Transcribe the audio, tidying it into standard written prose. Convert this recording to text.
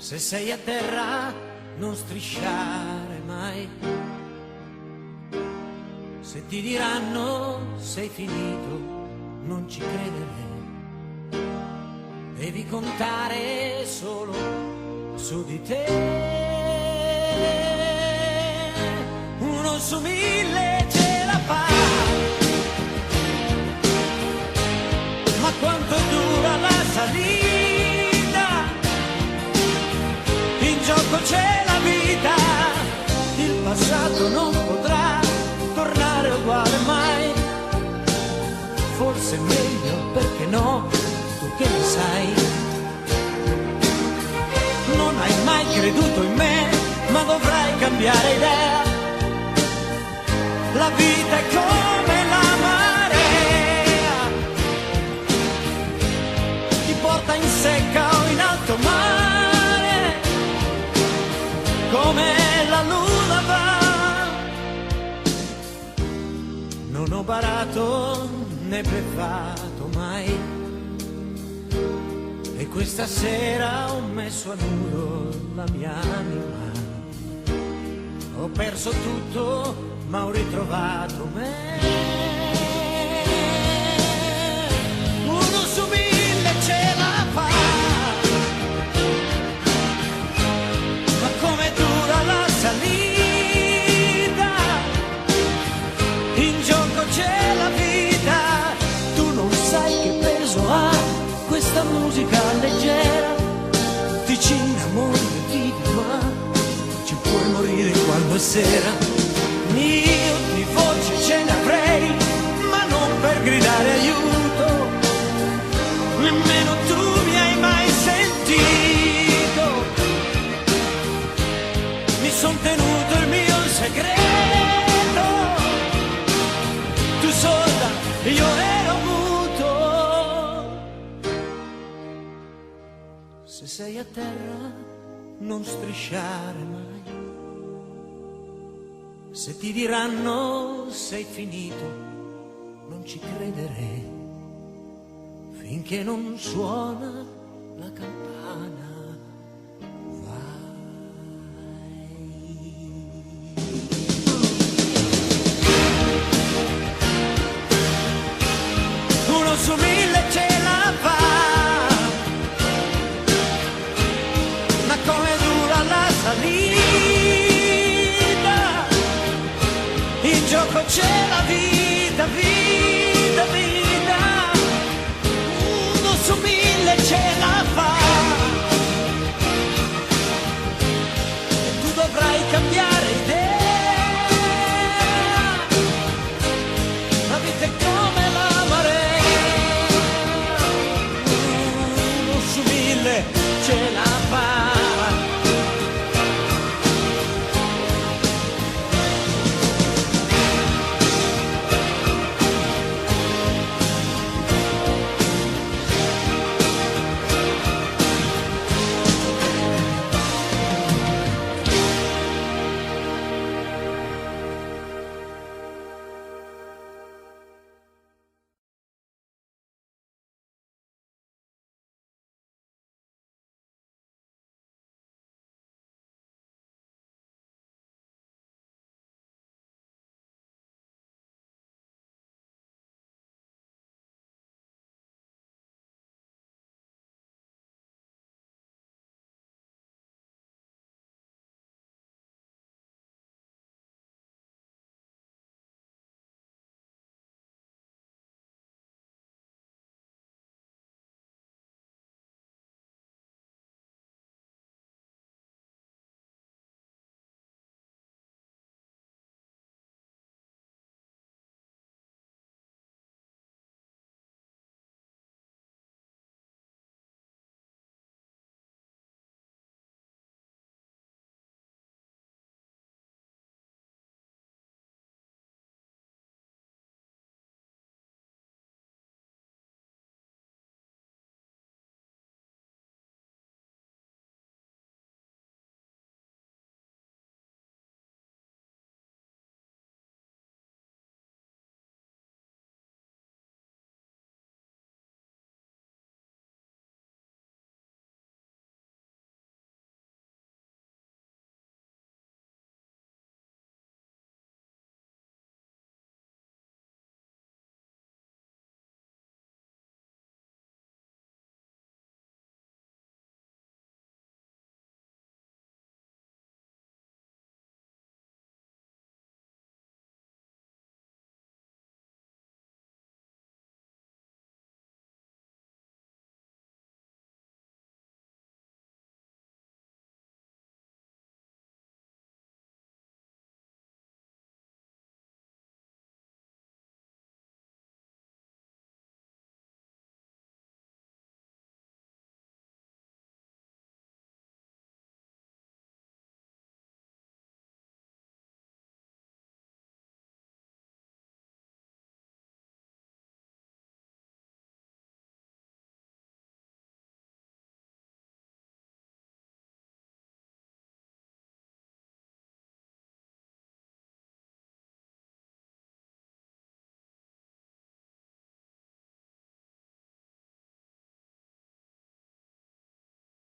Se sei a terra non strisciare mai. Se ti diranno sei finito non ci credere. Devi contare solo su di te. Uno su 1000 ce la fa. Ma quanto dura la salita? In gioco c'è la vita. Il passato non potrà tornare uguale mai. Forse è meglio, perché no? Tu che ne sai? Non hai mai creduto in me, ma dovrai cambiare idea. La vita è come la marea, ti porta in secca o in alto mare, come la luna va. Non ho barato né bleffato mai, e questa sera ho messo a nudo la mia anima. Ho perso tutto, ma ho ritrovato me. Uno su 1000 ce la fa. Ma come dura la salita? In gioco c'è la vita. Tu non sai che peso ha questa musica leggera. Ti ci innamori e vivi, ma ci puoi morire quando è sera. Io di voce ce ne avrei, ma non per gridare aiuto. Nemmeno tu mi hai mai sentito. Mi son tenuto il mio segreto. Tu sorda, io ero muto. Se sei a terra non strisciare mai. Se ti diranno sei finito, non ci credere, finché non suona la campana. Vai. Uno su 1000 ce la fa. Ma come dura la salita? In gioco c'è la vita, vita.